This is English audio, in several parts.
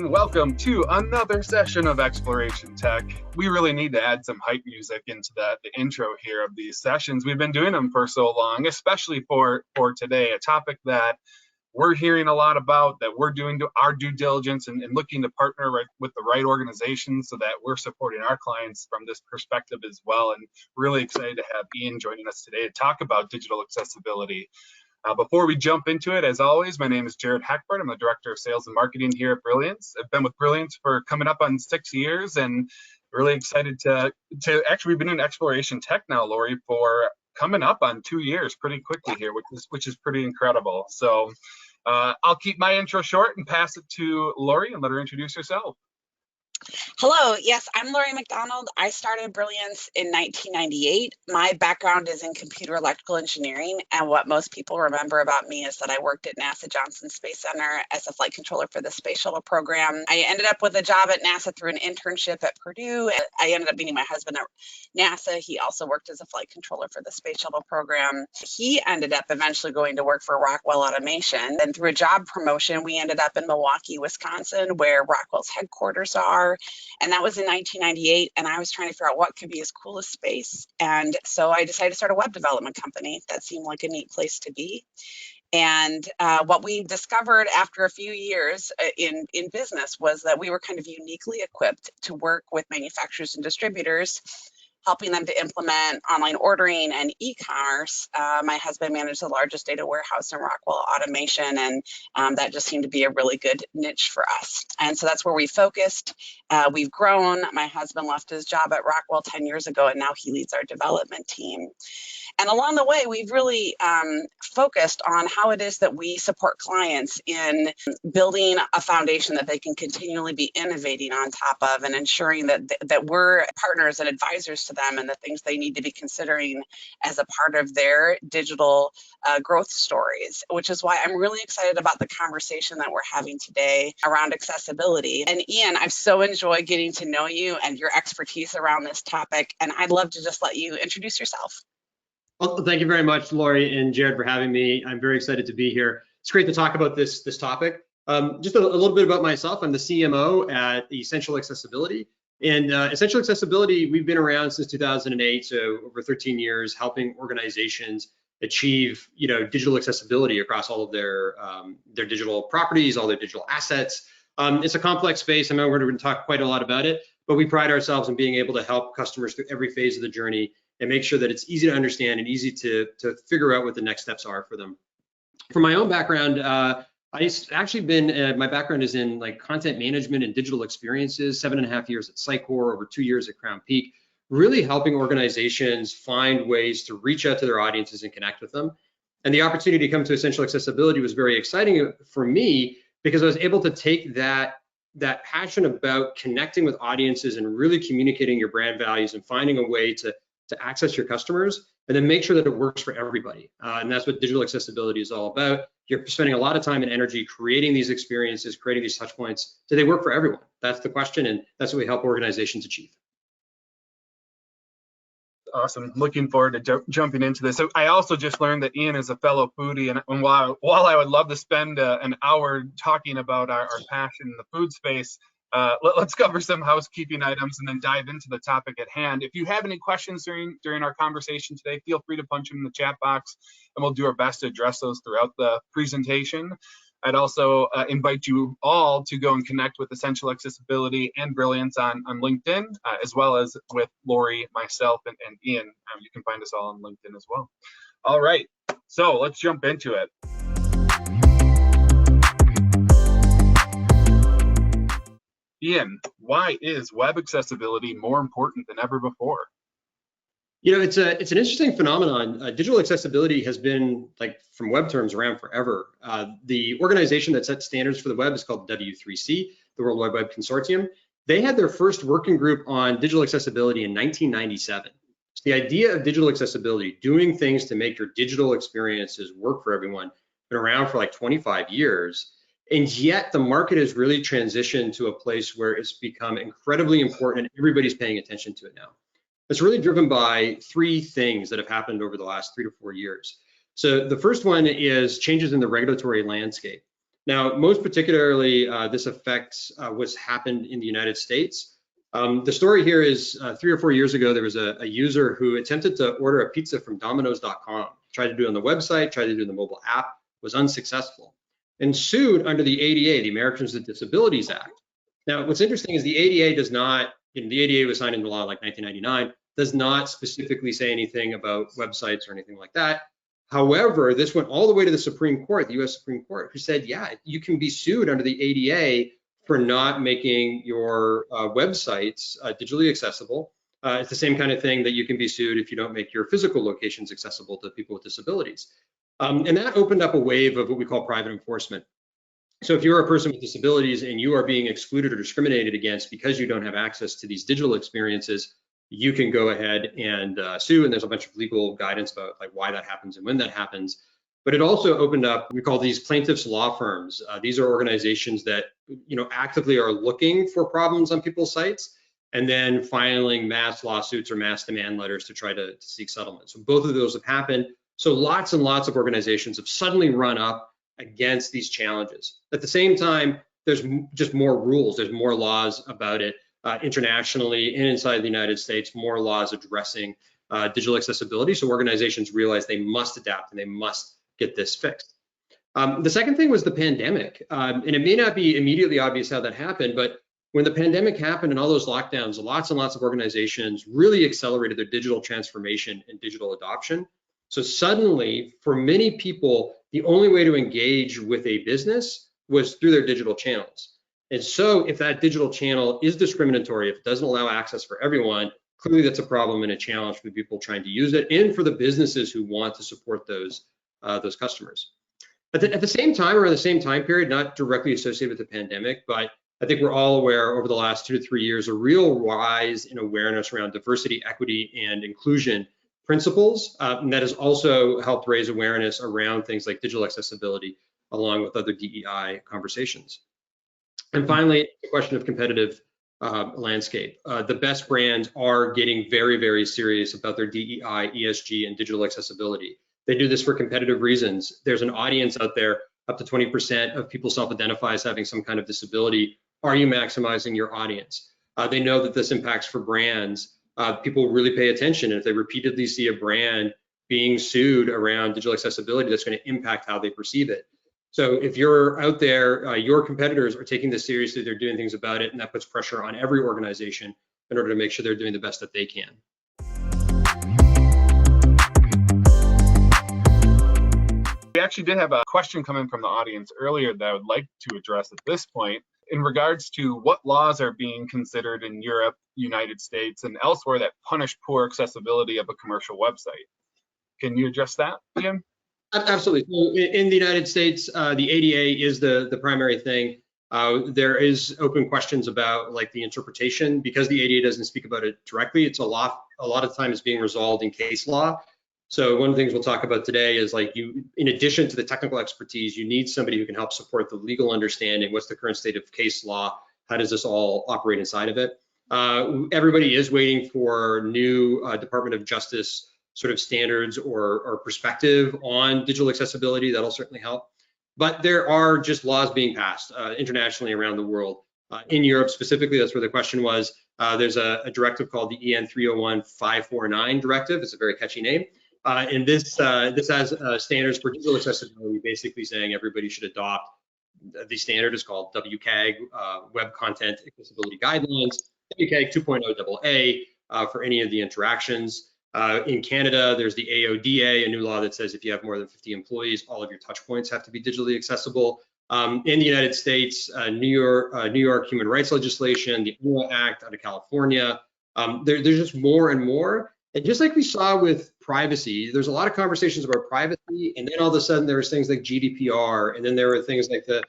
everyone. Welcome to another session of Exploration Tech. We really need to add some hype music into the intro here of these sessions. We've been doing them for so long, especially for today, a topic that we're hearing a lot about, that we're doing our due diligence and looking to partner with the right organizations so that we're supporting our clients from this perspective as well. And really excited to have Ian joining us today to talk about digital accessibility. Before we jump into it, as always, my name is Jared Hackbart. I'm the Director of Sales and Marketing here at Brilliance. I've been with Brilliance for coming up on 6 years, and really excited to actually, we've been in Exploration Tech now, Lori, for coming up on 2 years pretty quickly here, which is pretty incredible. So I'll keep my intro short and pass it to Lori and let her introduce herself. Hello, yes, I'm Lori McDonald. I started Brilliance in 1998. My background is in computer electrical engineering, and what most people remember about me is that I worked at NASA Johnson Space Center as a flight controller for the Space Shuttle program. I ended up with a job at NASA through an internship at Purdue. I ended up meeting my husband at NASA. He also worked as a flight controller for the Space Shuttle program. He ended up eventually going to work for Rockwell Automation, and through a job promotion, we ended up in Milwaukee, Wisconsin, where Rockwell's headquarters are. And that was in 1998, and I was trying to figure out what could be as cool as space. And so I decided to start a web development company. That seemed like a neat place to be. And what we discovered after a few years in business was that we were kind of uniquely equipped to work with manufacturers and distributors, helping them to implement online ordering and e-commerce. My husband managed the largest data warehouse in Rockwell Automation, and that just seemed to be a really good niche for us. And so that's where we focused. We've grown. My husband left his job at Rockwell 10 years ago, and now he leads our development team. And along the way, we've really focused on how it is that we support clients in building a foundation that they can continually be innovating on top of, and ensuring that we're partners and advisors to them and the things they need to be considering as a part of their digital growth stories, which is why I'm really excited about the conversation that we're having today around accessibility. And Ian, I've so enjoyed getting to know you and your expertise around this topic, and I'd love to just let you introduce yourself. Well, thank you very much, Lori and Jared, for having me. I'm very excited to be here. It's great to talk about this topic. Just a little bit about myself. I'm the CMO at Essential Accessibility. And Essential Accessibility, we've been around since 2008, so over 13 years, helping organizations achieve, digital accessibility across all of their digital properties, all their digital assets. It's a complex space. I know we're going to talk quite a lot about it, but we pride ourselves in being able to help customers through every phase of the journey and make sure that it's easy to understand and easy to figure out what the next steps are for them. For my own background, my background is in content management and digital experiences, 7.5 years at Sitecore, over 2 years at Crown Peak, really helping organizations find ways to reach out to their audiences and connect with them. And the opportunity to come to Essential Accessibility was very exciting for me because I was able to take that passion about connecting with audiences and really communicating your brand values and finding a way to access your customers, and then make sure that it works for everybody. And that's what digital accessibility is all about. You're spending a lot of time and energy creating these experiences, creating these touch points. Do they work for everyone? That's the question, and that's what we help organizations achieve. Awesome. Looking forward to jumping into this. So I also just learned that Ian is a fellow foodie, and while I would love to spend an hour talking about our passion in the food space, let's cover some housekeeping items and then dive into the topic at hand. If you have any questions during our conversation today, feel free to punch them in the chat box, and we'll do our best to address those throughout the presentation. I'd also invite you all to go and connect with Essential Accessibility and Brilliance on LinkedIn, as well as with Lori, myself, and Ian. You can find us all on LinkedIn as well. All right, so let's jump into it. Ian, why is web accessibility more important than ever before? It's an interesting phenomenon. Digital accessibility has been, from web terms, around forever. The organization that sets standards for the web is called W3C, the World Wide Web Consortium. They had their first working group on digital accessibility in 1997. So the idea of digital accessibility, doing things to make your digital experiences work for everyone, been around for 25 years. And yet the market has really transitioned to a place where it's become incredibly important and everybody's paying attention to it now. It's really driven by three things that have happened over the last 3 to 4 years. So the first one is changes in the regulatory landscape. Now, most particularly, this affects what's happened in the United States. The story here is 3 or 4 years ago, there was a user who attempted to order a pizza from Domino's.com, tried to do it on the website, tried to do it in the mobile app, was unsuccessful, and sued under the ADA, the Americans with Disabilities Act. Now, what's interesting is the ADA does not, the ADA was signed into law like 1999, does not specifically say anything about websites or anything like that. However, this went all the way to the Supreme Court, the US Supreme Court, who said, yeah, you can be sued under the ADA for not making your websites digitally accessible. It's the same kind of thing that you can be sued if you don't make your physical locations accessible to people with disabilities. And that opened up a wave of what we call private enforcement. So if you're a person with disabilities and you are being excluded or discriminated against because you don't have access to these digital experiences, you can go ahead and sue, and there's a bunch of legal guidance about like why that happens and when that happens. But it also opened up, we call these plaintiffs law firms. These are organizations that actively are looking for problems on people's sites and then filing mass lawsuits or mass demand letters to try to seek settlement. So both of those have happened. So lots and lots of organizations have suddenly run up against these challenges. At the same time, there's just more rules, there's more laws about it. Internationally and inside the United States, more laws addressing digital accessibility. So organizations realize they must adapt and they must get this fixed. The second thing was the pandemic. And it may not be immediately obvious how that happened, but when the pandemic happened and all those lockdowns, lots and lots of organizations really accelerated their digital transformation and digital adoption. So suddenly, for many people, the only way to engage with a business was through their digital channels. And so if that digital channel is discriminatory, if it doesn't allow access for everyone, clearly that's a problem and a challenge for the people trying to use it and for the businesses who want to support those customers. At the same time, or in the same time period, not directly associated with the pandemic, but I think we're all aware over the last 2 to 3 years, a real rise in awareness around diversity, equity, and inclusion principles. And that has also helped raise awareness around things like digital accessibility, along with other DEI conversations. And finally, the question of competitive landscape. The best brands are getting very, very serious about their DEI, ESG, and digital accessibility. They do this for competitive reasons. There's an audience out there, up to 20% of people self-identify as having some kind of disability. Are you maximizing your audience? They know that this impacts for brands. People really pay attention, and if they repeatedly see a brand being sued around digital accessibility, that's going to impact how they perceive it. So if you're out there, your competitors are taking this seriously, they're doing things about it, and that puts pressure on every organization in order to make sure they're doing the best that they can. We actually did have a question come in from the audience earlier that I would like to address at this point in regards to what laws are being considered in Europe, United States, and elsewhere that punish poor accessibility of a commercial website. Can you address that, Ian? Absolutely. So in the United States, the ADA is the primary thing. There is open questions about like the interpretation because the ADA doesn't speak about it directly. It's a lot of times being resolved in case law. So one of the things we'll talk about today is like in addition to the technical expertise, you need somebody who can help support the legal understanding. What's the current state of case law? How does this all operate inside of it? Everybody is waiting for new Department of Justice sort of standards or perspective on digital accessibility. That'll certainly help. But there are just laws being passed internationally around the world. In Europe specifically, that's where the question was. There's a directive called the EN 301-549 directive. It's a very catchy name. And this has standards for digital accessibility, basically saying everybody should adopt. The standard is called WCAG, Web Content Accessibility Guidelines, WCAG 2.0 AA for any of the interactions. In Canada, there's the AODA, a new law that says if you have more than 50 employees, all of your touch points have to be digitally accessible. In the United States, New York human rights legislation, the UNO Act out of California. There's just more and more. And just like we saw with privacy, there's a lot of conversations about privacy, and then all of a sudden there was things like GDPR, and then there were things like the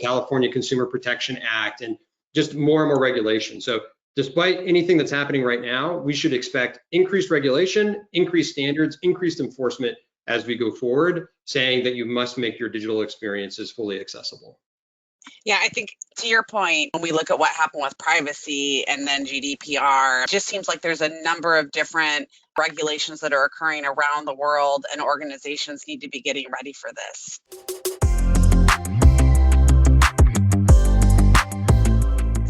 California Consumer Protection Act, and just more and more regulation. So despite anything that's happening right now, we should expect increased regulation, increased standards, increased enforcement as we go forward, saying that you must make your digital experiences fully accessible. Yeah, I think to your point, when we look at what happened with privacy and then GDPR, it just seems like there's a number of different regulations that are occurring around the world, and organizations need to be getting ready for this.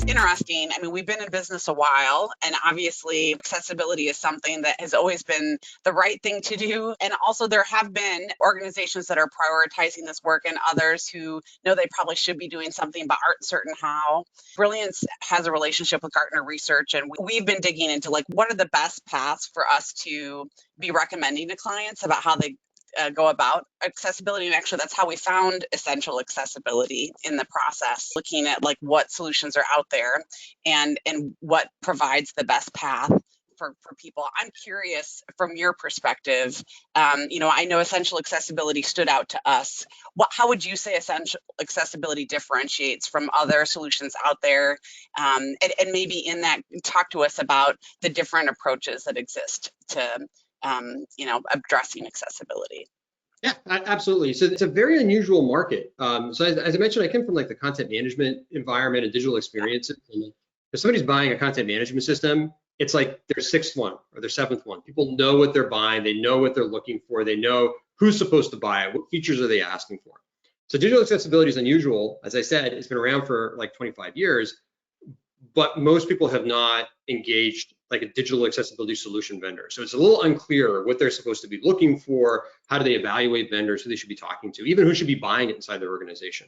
interesting. I mean, we've been in business a while, and obviously accessibility is something that has always been the right thing to do. And also there have been organizations that are prioritizing this work and others who know they probably should be doing something but aren't certain how. Brilliance has a relationship with Gartner Research, and we've been digging into like what are the best paths for us to be recommending to clients about how they go about accessibility. And actually that's how we found essential accessibility in the process, looking at like what solutions are out there and what provides the best path for people. I'm curious from your perspective, I know essential accessibility stood out to us. How would you say essential accessibility differentiates from other solutions out there? And maybe in that, talk to us about the different approaches that exist to addressing accessibility. Yeah, absolutely. So it's a very unusual market. So as I mentioned, I came from like the content management environment and digital experiences. And if somebody's buying a content management system, it's like their sixth one or their seventh one. People know what they're buying. They know what they're looking for. They know who's supposed to buy it. What features are they asking for? So digital accessibility is unusual. As I said, it's been around for like 25 years. But most people have not engaged like a digital accessibility solution vendor. So it's a little unclear what they're supposed to be looking for, how do they evaluate vendors, who they should be talking to, even who should be buying it inside their organization.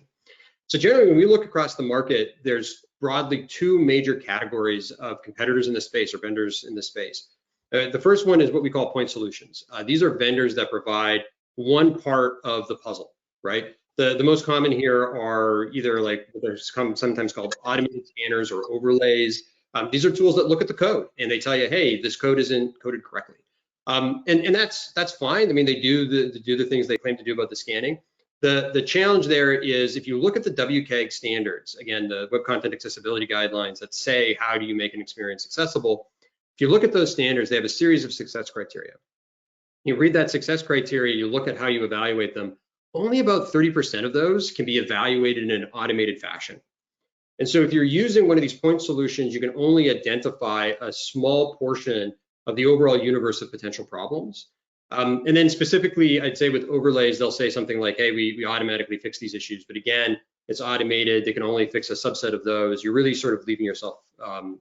So generally, when we look across the market, there's broadly two major categories of competitors in this space or vendors in this space. The first one is what we call point solutions. These are vendors that provide one part of the puzzle, right? The most common here are either like there's sometimes called automated scanners or overlays. These are tools that look at the code and they tell you, hey, this code isn't coded correctly. And that's fine. I mean, they do the things they claim to do about the scanning. The challenge there is if you look at the WCAG standards, again, the Web Content Accessibility Guidelines that say how do you make an experience accessible, if you look at those standards, they have a series of success criteria. You read that success criteria, you look at how you evaluate them, only about 30% of those can be evaluated in an automated fashion. And so if you're using one of these point solutions, you can only identify a small portion of the overall universe of potential problems. And then specifically, I'd say with overlays, they'll say something like, hey, we automatically fix these issues. But again, it's automated. They can only fix a subset of those. You're really sort of leaving yourself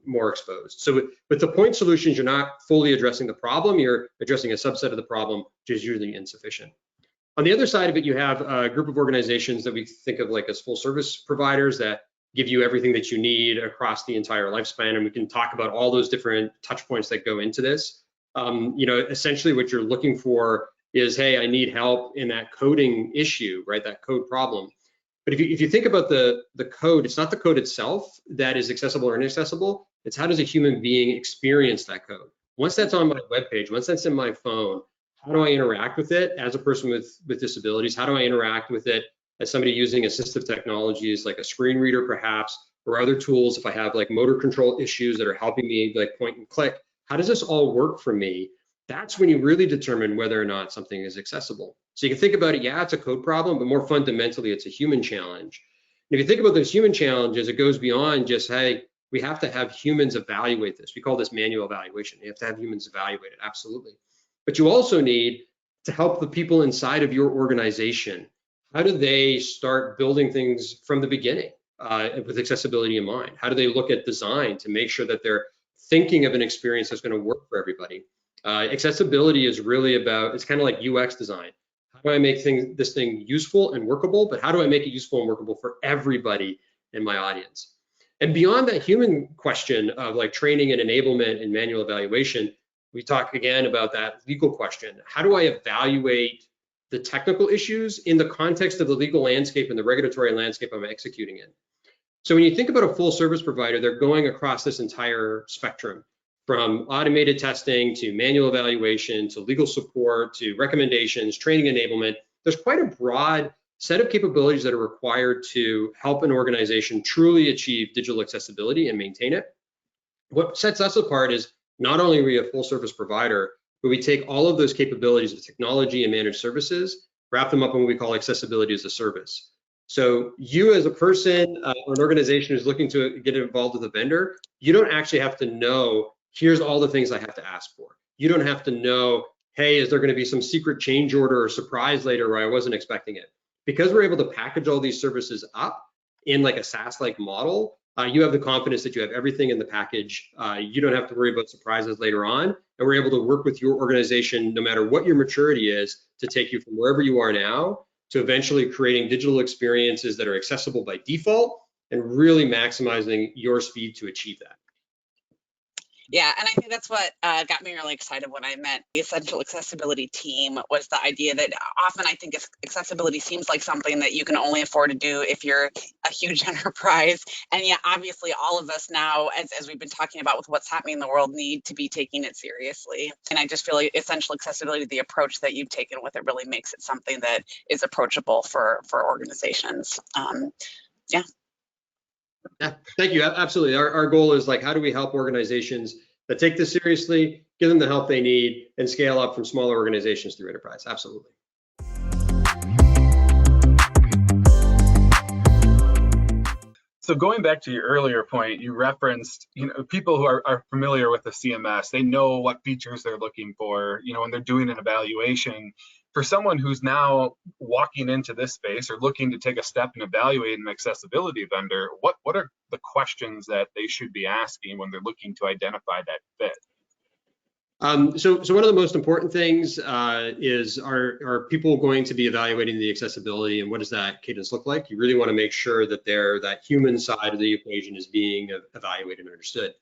more exposed. So with the point solutions, you're not fully addressing the problem. You're addressing a subset of the problem, which is usually insufficient. On the other side of it, you have a group of organizations that we think of like as full service providers that give you everything that you need across the entire lifespan. And we can talk about all those different touch points that go into this. Essentially what you're looking for is, hey, I need help in that coding issue, right? That code problem. But if you think about the code, it's not the code itself that is accessible or inaccessible. It's how does a human being experience that code? Once that's on my web page, once that's in my phone, how do I interact with it as a person with disabilities? How do I interact with it as somebody using assistive technologies like a screen reader perhaps, or other tools if I have like motor control issues that are helping me like point and click? How does this all work for me? That's when you really determine whether or not something is accessible. So you can think about it, yeah, it's a code problem, but more fundamentally, it's a human challenge. And if you think about those human challenges, it goes beyond just, hey, we have to have humans evaluate this. We call this manual evaluation. You have to have humans evaluate it, absolutely. But you also need to help the people inside of your organization. How do they start building things from the beginning with accessibility in mind? How do they look at design to make sure that they're thinking of an experience that's going to work for everybody? Accessibility is really about, it's kind of like UX design. How do I make this thing useful and workable, but how do I make it useful and workable for everybody in my audience? And beyond that human question of like training and enablement and manual evaluation, we talk again about that legal question. How do I evaluate the technical issues in the context of the legal landscape and the regulatory landscape I'm executing in? So when you think about a full service provider, they're going across this entire spectrum, from automated testing to manual evaluation to legal support to recommendations, training enablement. There's quite a broad set of capabilities that are required to help an organization truly achieve digital accessibility and maintain it. What sets us apart is not only are we a full service provider, but we take all of those capabilities of technology and managed services, wrap them up in what we call accessibility as a service. So you as a person or an organization who's looking to get involved with a vendor, you don't actually have to know, here's all the things I have to ask for. You don't have to know, hey, is there going to be some secret change order or surprise later where I wasn't expecting it? Because we're able to package all these services up in like a SaaS-like model, you have the confidence that you have everything in the package. You don't have to worry about surprises later on, and we're able to work with your organization, no matter what your maturity is, to take you from wherever you are now to eventually creating digital experiences that are accessible by default and really maximizing your speed to achieve that. Yeah, and I think that's what got me really excited when I met the Essential Accessibility team, was the idea that often I think accessibility seems like something that you can only afford to do if you're a huge enterprise. And yet, obviously, all of us now, as we've been talking about with what's happening in the world, need to be taking it seriously. And I just feel like Essential Accessibility, the approach that you've taken with it, really makes it something that is approachable for organizations. Yeah. Yeah, thank you. Absolutely. Our goal is like, how do we help organizations that take this seriously, give them the help they need, and scale up from smaller organizations through enterprise? Absolutely. So going back to your earlier point, you referenced, people who are familiar with the CMS, they know what features they're looking for, when they're doing an evaluation. For someone who's now walking into this space or looking to take a step and evaluate an accessibility vendor, what are the questions that they should be asking when they're looking to identify that fit? So one of the most important things is, are people going to be evaluating the accessibility, and what does that cadence look like? You really want to make sure that that human side of the equation is being evaluated and understood.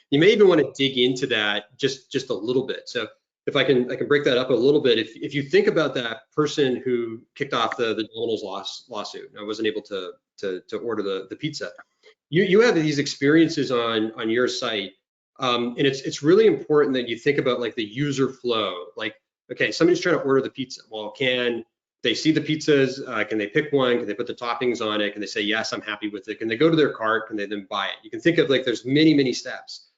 You may even want to dig into that just a little bit. So if I can break that up a little bit. If you think about that person who kicked off the Domino's lawsuit, and I wasn't able to order the pizza. You have these experiences on your site. And it's really important that you think about like the user flow. Like, okay, somebody's trying to order the pizza. Well, can they see the pizzas? Can they pick one? Can they put the toppings on it? Can they say, yes, I'm happy with it? Can they go to their cart? Can they then buy it? You can think of like, there's many steps.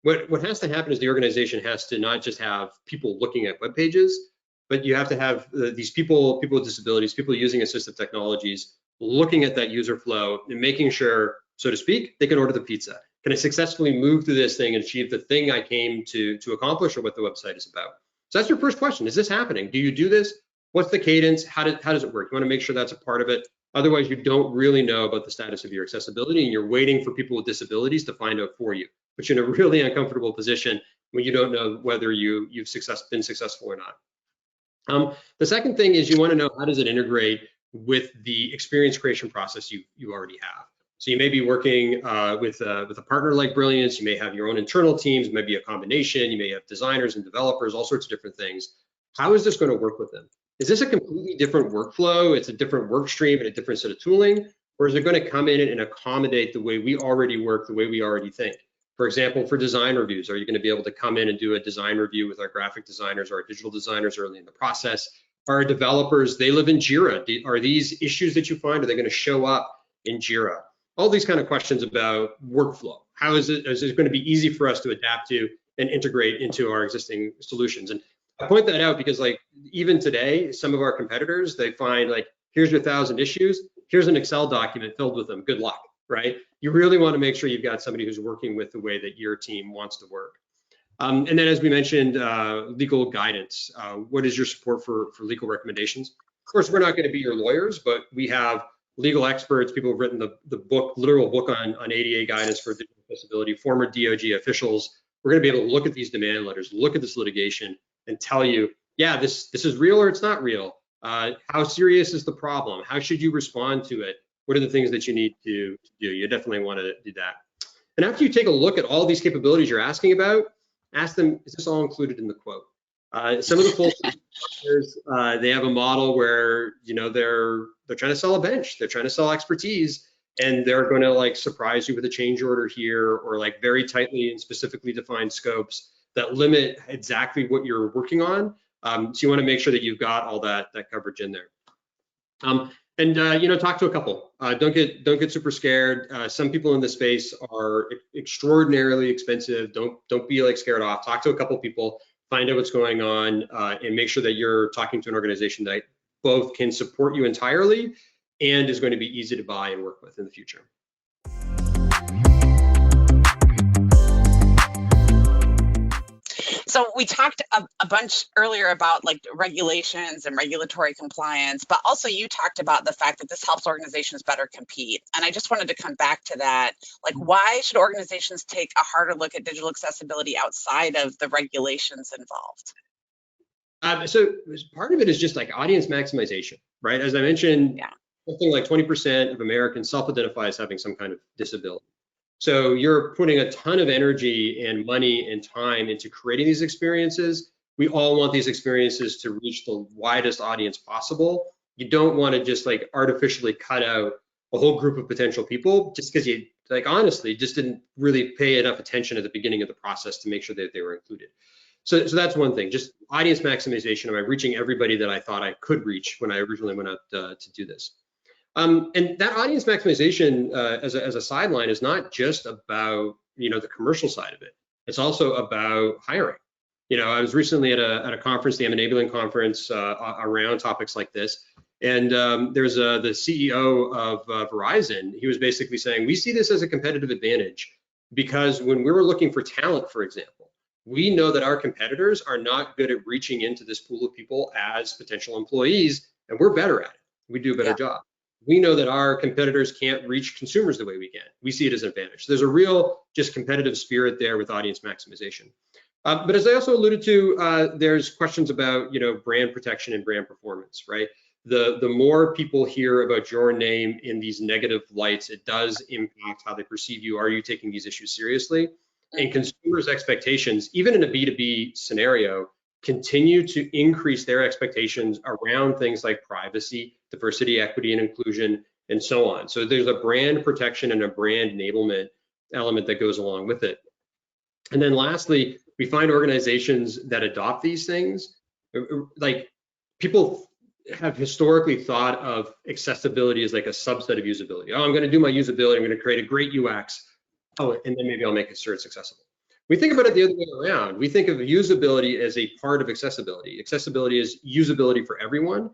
What has to happen is the organization has to not just have people looking at web pages, but you have to have these people with disabilities, people using assistive technologies, looking at that user flow and making sure, so to speak, they can order the pizza. Can I successfully move through this thing and achieve the thing I came to accomplish, or what the website is about? So that's your first question. Is this happening? Do you do this? What's the cadence? How does it work? You want to make sure that's a part of it. Otherwise, you don't really know about the status of your accessibility, and you're waiting for people with disabilities to find out for you, but you're in a really uncomfortable position when you don't know whether you've been successful or not. The second thing is, you want to know, how does it integrate with the experience creation process you already have? So you may be working with a partner like Brilliance. You may have your own internal teams, maybe a combination. You may have designers and developers, all sorts of different things. How is this going to work with them? Is this a completely different workflow? It's a different work stream and a different set of tooling? Or is it going to come in and accommodate the way we already work, the way we already think? For example, for design reviews, are you going to be able to come in and do a design review with our graphic designers or our digital designers early in the process? Our developers, they live in Jira. Are these issues that you find, are they going to show up in Jira? All these kind of questions about workflow. How is it going to be easy for us to adapt to and integrate into our existing solutions? And I point that out because, like, even today, some of our competitors, they find like, here's your 1,000 issues, here's an Excel document filled with them, good luck, right? You really want to make sure you've got somebody who's working with the way that your team wants to work. And then, as we mentioned, legal guidance. What is your support for legal recommendations? Of course, we're not going to be your lawyers, but we have legal experts, people who've written the book, literal book on ADA guidance for digital accessibility, former DOJ officials. We're going to be able to look at these demand letters, look at this litigation, and tell you, yeah, this is real or it's not real. How serious is the problem? How should you respond to it? What are the things that you need to do? You definitely want to do that. And after you take a look at all these capabilities you're asking about, ask them, is this all included in the quote? Some of the full partners, they have a model where, they're trying to sell a bench, they're trying to sell expertise, and they're going to like surprise you with a change order here, or like very tightly and specifically defined scopes that limit exactly what you're working on. So you want to make sure that you've got all that coverage in there. Talk to a couple. Don't get super scared. Some people in this space are extraordinarily expensive. Don't be like scared off. Talk to a couple people. Find out what's going on, and make sure that you're talking to an organization that both can support you entirely and is going to be easy to buy and work with in the future. So So we talked a bunch earlier about like regulations and regulatory compliance, but also you talked about the fact that this helps organizations better compete. And I just wanted to come back to that. Like, why should organizations take a harder look at digital accessibility outside of the regulations involved? So part of it is just like audience maximization, right? As I mentioned, something like 20% of Americans self-identify as having some kind of disability. So you're putting a ton of energy and money and time into creating these experiences. We all want these experiences to reach the widest audience possible. You don't want to just like artificially cut out a whole group of potential people just because you, like, honestly, just didn't really pay enough attention at the beginning of the process to make sure that they were included. So that's one thing, just audience maximization. Am I reaching everybody that I thought I could reach when I originally went out to do this? And that audience maximization as a sideline is not just about, the commercial side of it. It's also about hiring. I was recently at a conference, the M-Enabling conference, around topics like this. And there's the CEO of Verizon. He was basically saying, we see this as a competitive advantage because when we were looking for talent, for example, we know that our competitors are not good at reaching into this pool of people as potential employees, and we're better at it. We do a better job. We know that our competitors can't reach consumers the way we can. We see it as an advantage. So there's a real just competitive spirit there with audience maximization. But as I also alluded to, there's questions about brand protection and brand performance, right? The more people hear about your name in these negative lights, it does impact how they perceive you. Are you taking these issues seriously? And consumers' expectations, even in a B2B scenario, continue to increase their expectations around things like privacy, diversity, equity, and inclusion, and so on. So there's a brand protection and a brand enablement element that goes along with it. And then lastly, we find organizations that adopt these things, like people have historically thought of accessibility as like a subset of usability. Oh, I'm going to do my usability. I'm going to create a great UX. Oh, and then maybe I'll make sure it's accessible. We think about it the other way around. We think of usability as a part of accessibility. Accessibility is usability for everyone.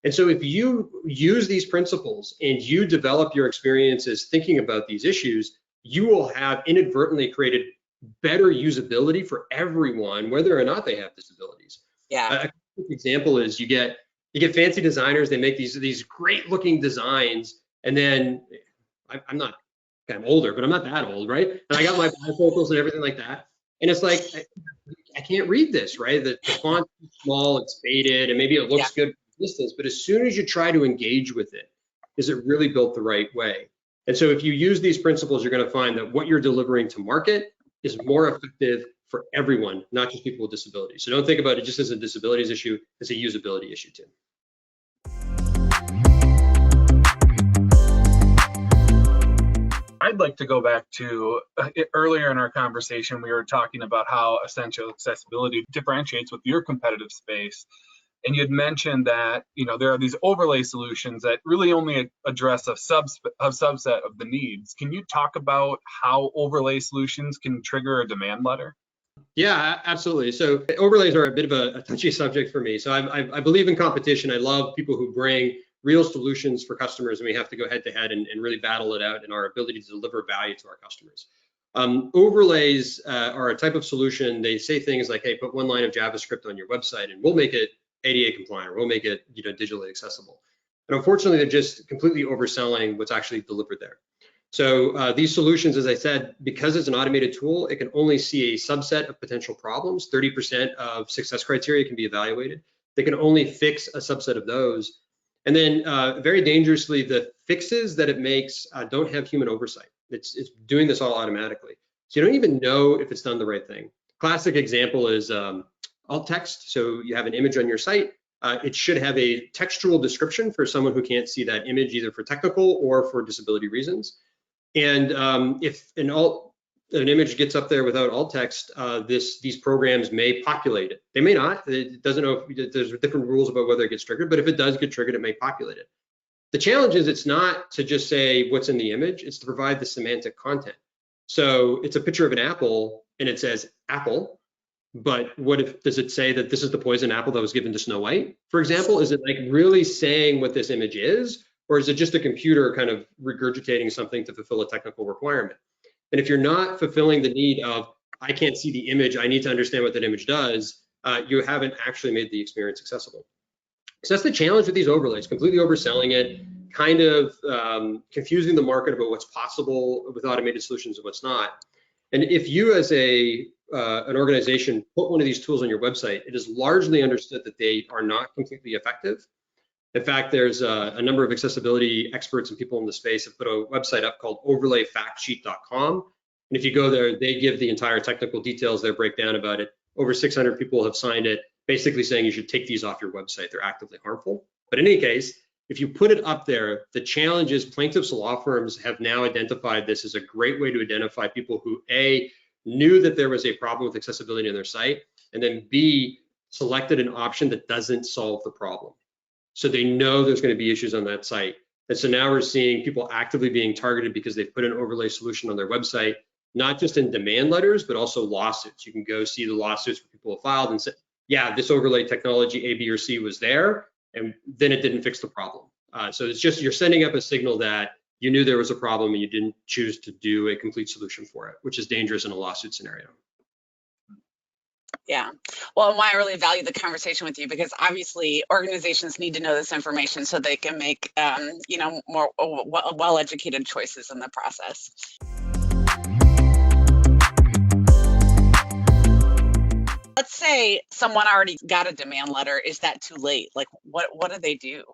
And so if you use these principles and you develop your experiences thinking about these issues, you will have inadvertently created better usability for everyone, whether or not they have disabilities. Yeah. A quick example is you get fancy designers, they make these great looking designs, and then I'm not, I'm older, but I'm not that old, right? And I got my bifocals and everything like that. And it's like, I can't read this, right? The font's too small, it's faded, and maybe it looks good from a distance, but as soon as you try to engage with it, is it really built the right way? And so if you use these principles, you're gonna find that what you're delivering to market is more effective for everyone, not just people with disabilities. So don't think about it just as a disabilities issue, it's a usability issue too. I'd like to go back to earlier in our conversation, we were talking about how essential accessibility differentiates with your competitive space. And you'd mentioned that, there are these overlay solutions that really only address a subset of the needs. Can you talk about how overlay solutions can trigger a demand letter? Yeah, absolutely. So overlays are a bit of a touchy subject for me. So I believe in competition. I love people who bring real solutions for customers, and we have to go head to head and really battle it out in our ability to deliver value to our customers. Overlays are a type of solution. They say things like, hey, put one line of JavaScript on your website and we'll make it ADA compliant, or we'll make it digitally accessible. And unfortunately, they're just completely overselling what's actually delivered there. So these solutions, as I said, because it's an automated tool, it can only see a subset of potential problems. 30% of success criteria can be evaluated. They can only fix a subset of those. And then very dangerously, the fixes that it makes don't have human oversight. It's doing this all automatically. So you don't even know if it's done the right thing. Classic example is alt text. So you have an image on your site. It should have a textual description for someone who can't see that image, either for technical or for disability reasons. And if an image gets up there without alt text, these programs may populate it. They may not. It doesn't know if there's different rules about whether it gets triggered, but if it does get triggered, it may populate it. The challenge is it's not to just say what's in the image, it's to provide the semantic content. So it's a picture of an apple and it says apple, but does it say that this is the poison apple that was given to Snow White, for example? Is it like really saying what this image is, or is it just a computer kind of regurgitating something to fulfill a technical requirement? And if you're not fulfilling the need of, I can't see the image, I need to understand what that image does, you haven't actually made the experience accessible. So that's the challenge with these overlays, completely overselling it, kind of confusing the market about what's possible with automated solutions and what's not. And if you as an organization put one of these tools on your website, it is largely understood that they are not completely effective. In fact, there's a number of accessibility experts and people in the space have put a website up called overlayfactsheet.com. And if you go there, they give the entire technical details, their breakdown about it. Over 600 people have signed it, basically saying you should take these off your website. They're actively harmful. But in any case, if you put it up there, the challenge is plaintiffs' law firms have now identified this as a great way to identify people who, A, knew that there was a problem with accessibility on their site, and then B, selected an option that doesn't solve the problem. So they know there's going to be issues on that site. And so now we're seeing people actively being targeted because they've put an overlay solution on their website, not just in demand letters, but also lawsuits. You can go see the lawsuits where people have filed and said, yeah, this overlay technology A, B, or C was there, and then it didn't fix the problem. So it's just, you're sending up a signal that you knew there was a problem and you didn't choose to do a complete solution for it, which is dangerous in a lawsuit scenario. Yeah, well, and why I really value the conversation with you, because obviously organizations need to know this information so they can make, you know, more well-educated choices in the process. Let's say someone already got a demand letter. Is that too late? Like, what do they do?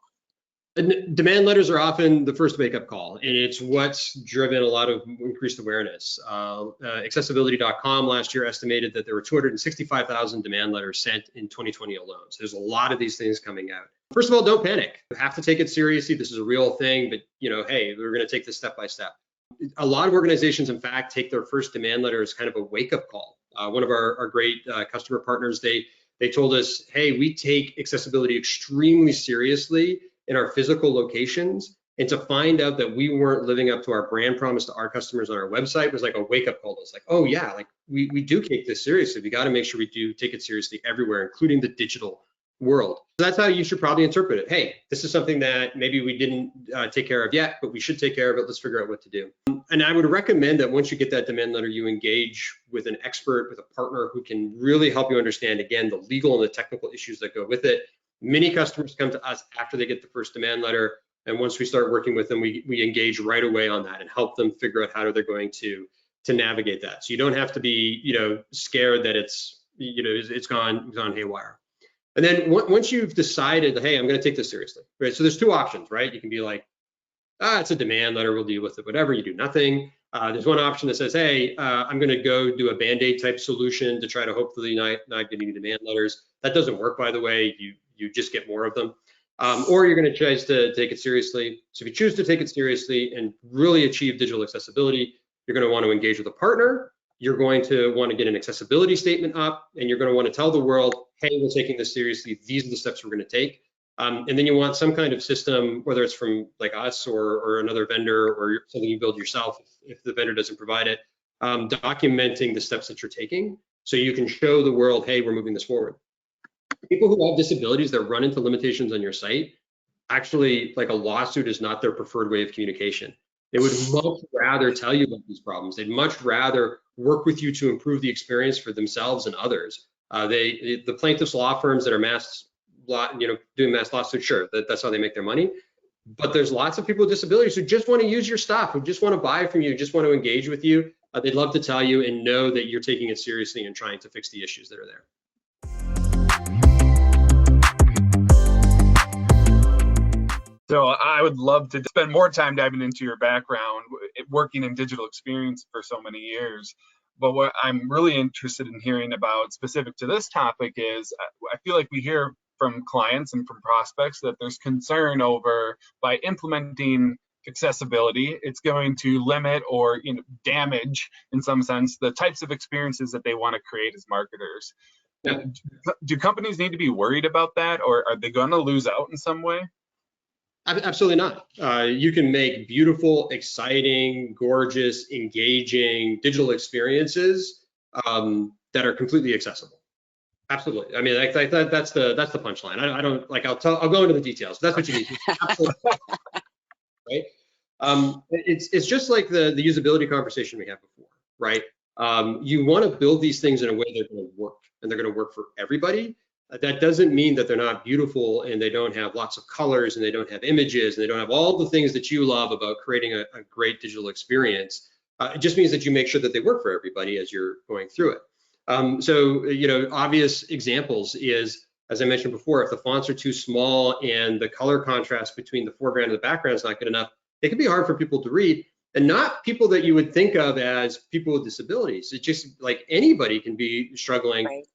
And demand letters are often the first wake-up call, and it's what's driven a lot of increased awareness. Accessibility.com last year estimated that there were 265,000 demand letters sent in 2020 alone. So there's a lot of these things coming out. First of all, don't panic. You have to take it seriously. This is a real thing, but you know, hey, we're going to take this step by step. A lot of organizations, in fact, take their first demand letter as kind of a wake-up call. One of our great customer partners, they told us, hey, we take accessibility extremely seriously in our physical locations, and to find out that we weren't living up to our brand promise to our customers on our website was like a wake-up call. It's like, oh yeah, like we do take this seriously. We got to make sure we do take it seriously everywhere, including the digital world. So that's how you should probably interpret it. Hey, this is something that maybe we didn't take care of yet, but we should take care of it. Let's figure out what to do. And I would recommend that once you get that demand letter, you engage with an expert, with a partner who can really help you understand, again, the legal and the technical issues that go with it. Many customers come to us after they get the first demand letter, and once we start working with them, we engage right away on that and help them figure out how they're going to navigate that. So you don't have to be, you know, scared that it's, you know, it's gone haywire. And then once you've decided, hey, I'm going to take this seriously, right? So there's two options, right? You can be like, it's a demand letter, we'll deal with it, whatever. You do nothing. There's one option that says, hey, I'm going to go do a Band-Aid type solution to try to hopefully not getting demand letters. That doesn't work, by the way. You just get more of them. Or you're going to choose to take it seriously. So if you choose to take it seriously and really achieve digital accessibility, you're going to want to engage with a partner. You're going to want to get an accessibility statement up, and you're going to want to tell the world, hey, we're taking this seriously. These are the steps we're going to take. And then you want some kind of system, whether it's from like us or another vendor or something you build yourself if the vendor doesn't provide it, documenting the steps that you're taking so you can show the world, hey, we're moving this forward. People who have disabilities that run into limitations on your site, actually, like a lawsuit is not their preferred way of communication. They would much rather tell you about these problems. They'd much rather work with you to improve the experience for themselves and others. The plaintiffs' law firms that are doing mass lawsuits, sure, that's how they make their money. But there's lots of people with disabilities who just want to use your stuff, who just want to buy from you, just want to engage with you. They'd love to tell you and know that you're taking it seriously and trying to fix the issues that are there. So I would love to spend more time diving into your background, working in digital experience for so many years. But what I'm really interested in hearing about specific to this topic is I feel like we hear from clients and from prospects that there's concern over by implementing accessibility, it's going to limit or damage in some sense the types of experiences that they want to create as marketers. Yeah. Do companies need to be worried about that, or are they going to lose out in some way? Absolutely not. You can make beautiful, exciting, gorgeous, engaging digital experiences that are completely accessible. Absolutely. I mean, that's the punchline. I don't like. I'll go into the details. That's what you need. Absolutely. Right. It's just like the usability conversation we had before, right? You want to build these things in a way they're going to work, and they're going to work for everybody. That doesn't mean that they're not beautiful and they don't have lots of colors and they don't have images and they don't have all the things that you love about creating a great digital experience. It just means that you make sure that they work for everybody as you're going through it. So, obvious examples is, as I mentioned before, if the fonts are too small and the color contrast between the foreground and the background is not good enough, it can be hard for people to read, and not people that you would think of as people with disabilities. It's just like anybody can be struggling, Right.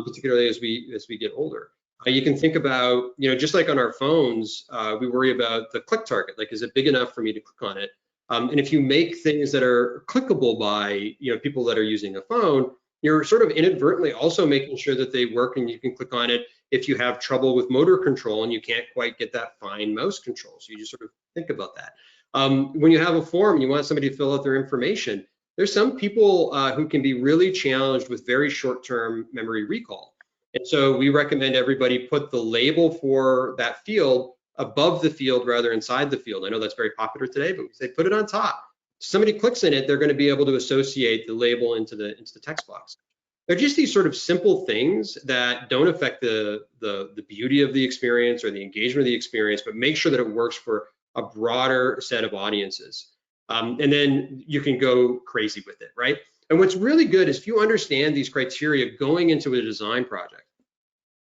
Particularly as we get older. You can think about, just like on our phones, we worry about the click target. Like, is it big enough for me to click on it? And if you make things that are clickable by people that are using a phone, you're sort of inadvertently also making sure that they work and you can click on it if you have trouble with motor control and you can't quite get that fine mouse control. So you just sort of think about that. When you have a form, you want somebody to fill out their information. There's some people who can be really challenged with very short-term memory recall. And so we recommend everybody put the label for that field above the field rather inside the field. I know that's very popular today, but we say put it on top. Somebody clicks in it, they're going to be able to associate the label into the text box. They're just these sort of simple things that don't affect the beauty of the experience or the engagement of the experience, but make sure that it works for a broader set of audiences. And then you can go crazy with it, right? And what's really good is if you understand these criteria going into a design project.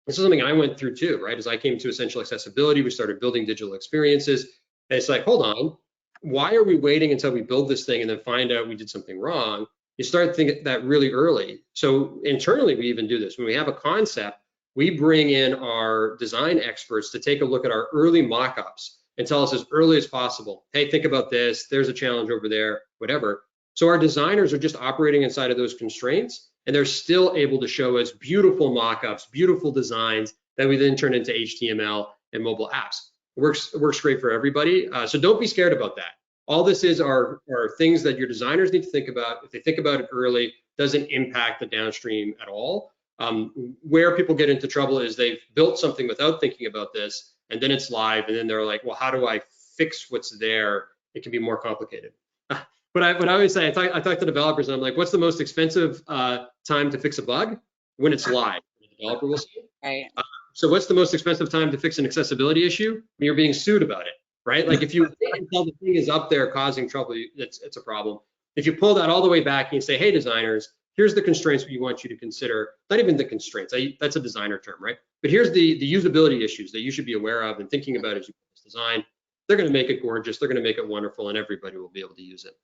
This is something I went through too, right? As I came to Essential Accessibility, we started building digital experiences. And it's like, hold on, why are we waiting until we build this thing and then find out we did something wrong? You start thinking that really early. So internally, we even do this. When we have a concept, we bring in our design experts to take a look at our early mock-ups and tell us as early as possible, hey, think about this, there's a challenge over there, whatever. So our designers are just operating inside of those constraints, and they're still able to show us beautiful mock-ups, beautiful designs that we then turn into HTML and mobile apps. It works great for everybody. So don't be scared about that. All this is are things that your designers need to think about. If they think about it early, doesn't impact the downstream at all. Where people get into trouble is they've built something without thinking about this, and then it's live, and then they're like, well, how do I fix what's there? It can be more complicated. But I always say, I talk to developers, and I'm like, what's the most expensive time to fix a bug? When it's live, the developer will say. Right. So what's the most expensive time to fix an accessibility issue? When you're being sued about it, right? Like if you wait until the thing is up there causing trouble, it's a problem. If you pull that all the way back and you say, hey, designers, here's the constraints we want you to consider. Not even the constraints, that's a designer term, right? But here's the usability issues that you should be aware of and thinking about as you design. They're going to make it gorgeous. They're going to make it wonderful, and everybody will be able to use it.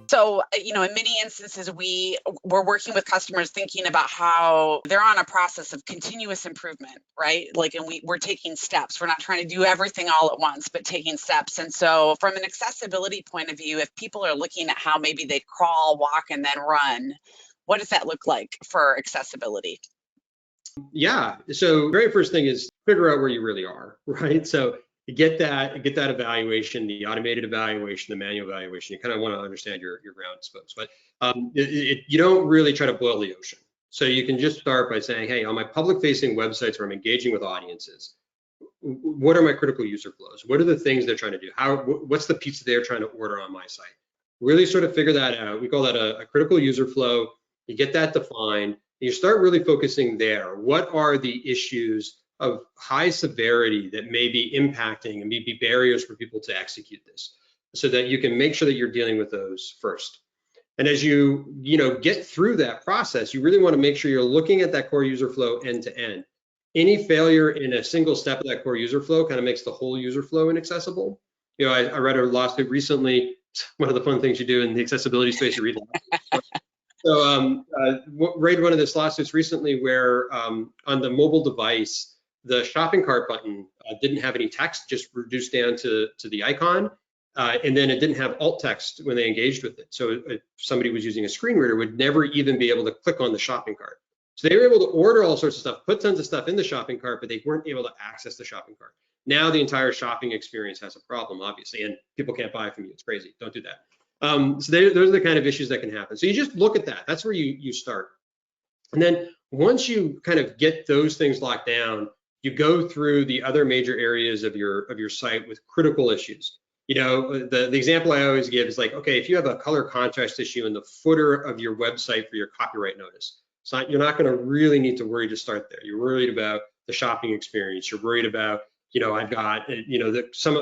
So, in many instances, we're working with customers thinking about how they're on a process of continuous improvement, right? Like, and we're taking steps. We're not trying to do everything all at once, but taking steps. And so from an accessibility point of view, if people are looking at how maybe they crawl, walk, and then run, what does that look like for accessibility? Yeah, so very first thing is figure out where you really are, right? So you get that evaluation, the automated evaluation, the manual evaluation. You kind of want to understand your ground spokes, but you don't really try to boil the ocean. So you can just start by saying, hey, on my public-facing websites where I'm engaging with audiences, what are my critical user flows? What are the things they're trying to do? What's the pizza they're trying to order on my site? Really sort of figure that out. We call that a critical user flow. You get that defined. You start really focusing there. What are the issues of high severity that may be impacting and may be barriers for people to execute this, so that you can make sure that you're dealing with those first. And as you get through that process, you really want to make sure you're looking at that core user flow end to end. Any failure in a single step of that core user flow kind of makes the whole user flow inaccessible. I read a lawsuit recently. One of the fun things you do in the accessibility space, you read lawsuits. So read one of these lawsuits recently where on the mobile device, the shopping cart button didn't have any text, just reduced down to the icon. And then it didn't have alt text when they engaged with it. So if somebody was using a screen reader, would never even be able to click on the shopping cart. So they were able to order all sorts of stuff, put tons of stuff in the shopping cart, but they weren't able to access the shopping cart. Now the entire shopping experience has a problem, obviously, and people can't buy from you. It's crazy. Don't do that. So those are the kind of issues that can happen. So you just look at that. That's where you start. And then once you kind of get those things locked down, you go through the other major areas of your site with critical issues. The example I always give is like, okay, if you have a color contrast issue in the footer of your website for your copyright notice, you're not going to really need to worry to start there. You're worried about the shopping experience. You're worried about, I've got,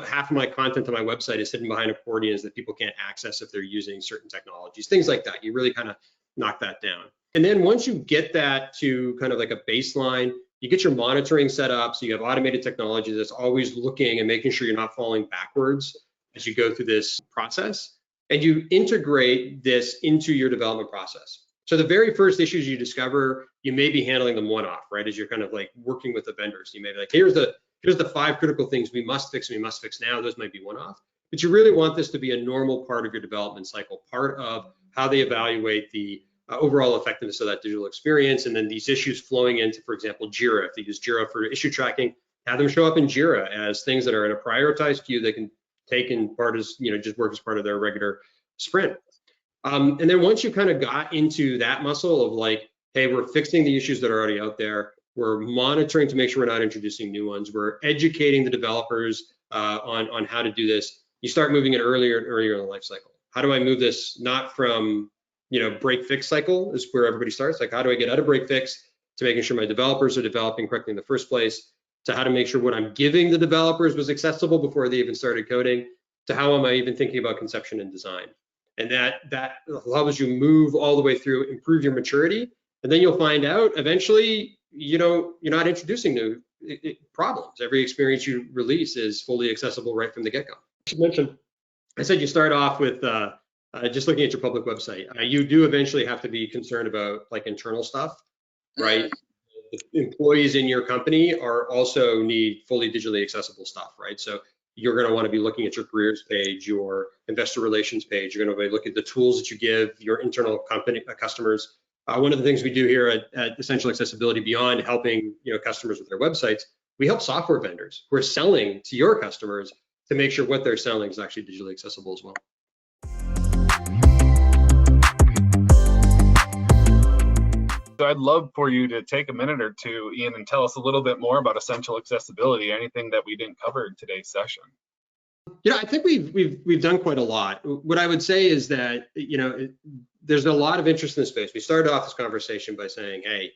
half of my content on my website is hidden behind accordions that people can't access if they're using certain technologies, things like that. You really kind of knock that down. And then once you get that to kind of like a baseline, you get your monitoring set up. So you have automated technology that's always looking and making sure you're not falling backwards as you go through this process. And you integrate this into your development process. So the very first issues you discover, you may be handling them one-off, right? As you're kind of like working with the vendors. You may be like, here's the 5 critical things we must fix now. Those might be one-off. But you really want this to be a normal part of your development cycle, part of how they evaluate the overall effectiveness of that digital experience. And then these issues flowing into, for example, Jira. If they use Jira for issue tracking, have them show up in Jira as things that are in a prioritized queue they can take in part as, just work as part of their regular sprint. And then once you kind of got into that muscle of like, hey, we're fixing the issues that are already out there, we're monitoring to make sure we're not introducing new ones, we're educating the developers on how to do this, you start moving it earlier and earlier in the life cycle. How do I move this not from, break fix cycle is where everybody starts, like how do I get out of break fix to making sure my developers are developing correctly in the first place, to how to make sure what I'm giving the developers was accessible before they even started coding, to how am I even thinking about conception and design. And that allows you move all the way through, improve your maturity, and then you'll find out eventually, you're not introducing new problems. Every experience you release is fully accessible right from the get-go. I should mention, I said you start off with just looking at your public website. You do eventually have to be concerned about like internal stuff, right? The employees in your company also need fully digitally accessible stuff, right? So you're going to want to be looking at your careers page, your investor relations page. You're going to be looking at the tools that you give your internal company customers. One of the things we do here at Essential Accessibility, beyond helping customers with their websites, we help software vendors who are selling to your customers to make sure what they're selling is actually digitally accessible as well. So I'd love for you to take a minute or two, Ian, and tell us a little bit more about Essential Accessibility, anything that we didn't cover in today's session. I think we've done quite a lot. What I would say is that, there's a lot of interest in this space. We started off this conversation by saying, hey,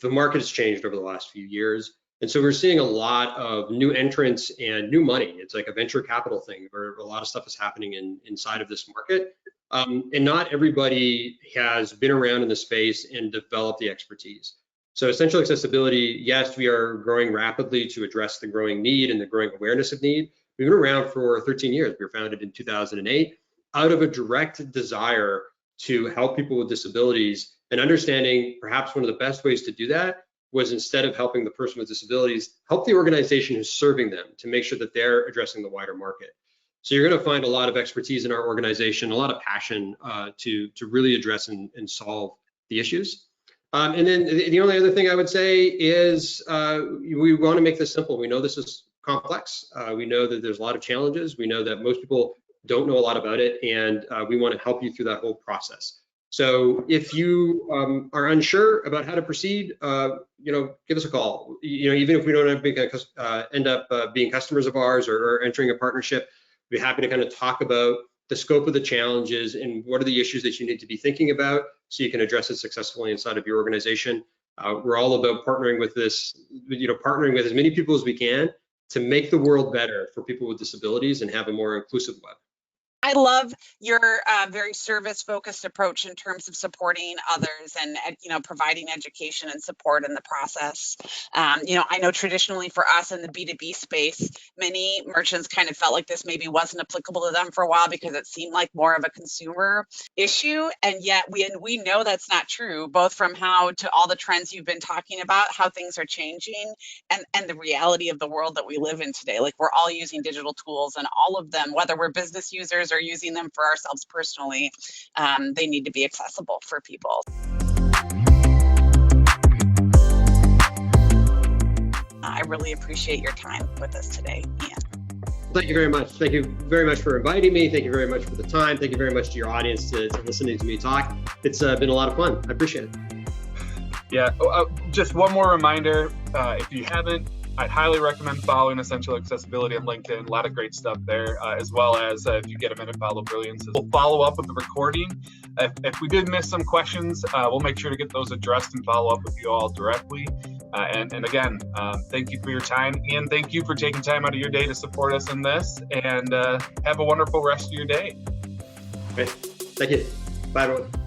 the market has changed over the last few years. And so we're seeing a lot of new entrants and new money. It's like a venture capital thing where a lot of stuff is happening inside of this market. And not everybody has been around in the space and developed the expertise. So Essential Accessibility, yes, we are growing rapidly to address the growing need and the growing awareness of need. We've been around for 13 years. We were founded in 2008 out of a direct desire to help people with disabilities, and understanding perhaps one of the best ways to do that was, instead of helping the person with disabilities, help the organization who's serving them to make sure that they're addressing the wider market. So you're going to find a lot of expertise in our organization, a lot of passion to really address and solve the issues. And then the only other thing I would say is we want to make this simple. We know this is complex. We know that there's a lot of challenges. We know that most people don't know a lot about it, and we want to help you through that whole process. So if you are unsure about how to proceed, give us a call. Even if we don't end up being customers of ours or entering a partnership, we'd be happy to kind of talk about the scope of the challenges and what are the issues that you need to be thinking about so you can address it successfully inside of your organization. We're all about partnering with this, partnering with as many people as we can to make the world better for people with disabilities and have a more inclusive web. I love your very service-focused approach in terms of supporting others and providing education and support in the process. I know traditionally for us in the B2B space, many merchants kind of felt like this maybe wasn't applicable to them for a while because it seemed like more of a consumer issue, and yet we know that's not true, both from how to all the trends you've been talking about, how things are changing, and the reality of the world that we live in today. Like, we're all using digital tools, and all of them, whether we're business users or using them for ourselves personally, they need to be accessible for people. I really appreciate your time with us today, Ian. Thank you very much. Thank you very much for inviting me. Thank you very much for the time. Thank you very much to your audience to listening to me talk. It's been a lot of fun. I appreciate it. Yeah, just one more reminder, if you haven't I'd highly recommend following Essential Accessibility on LinkedIn. A lot of great stuff there, as well as if you get a minute, follow Brilliance. We'll follow up with the recording. If we did miss some questions, we'll make sure to get those addressed and follow up with you all directly. And again, thank you for your time. Ian, thank you for taking time out of your day to support us in this, and have a wonderful rest of your day. Great. Thank you. Bye, everyone.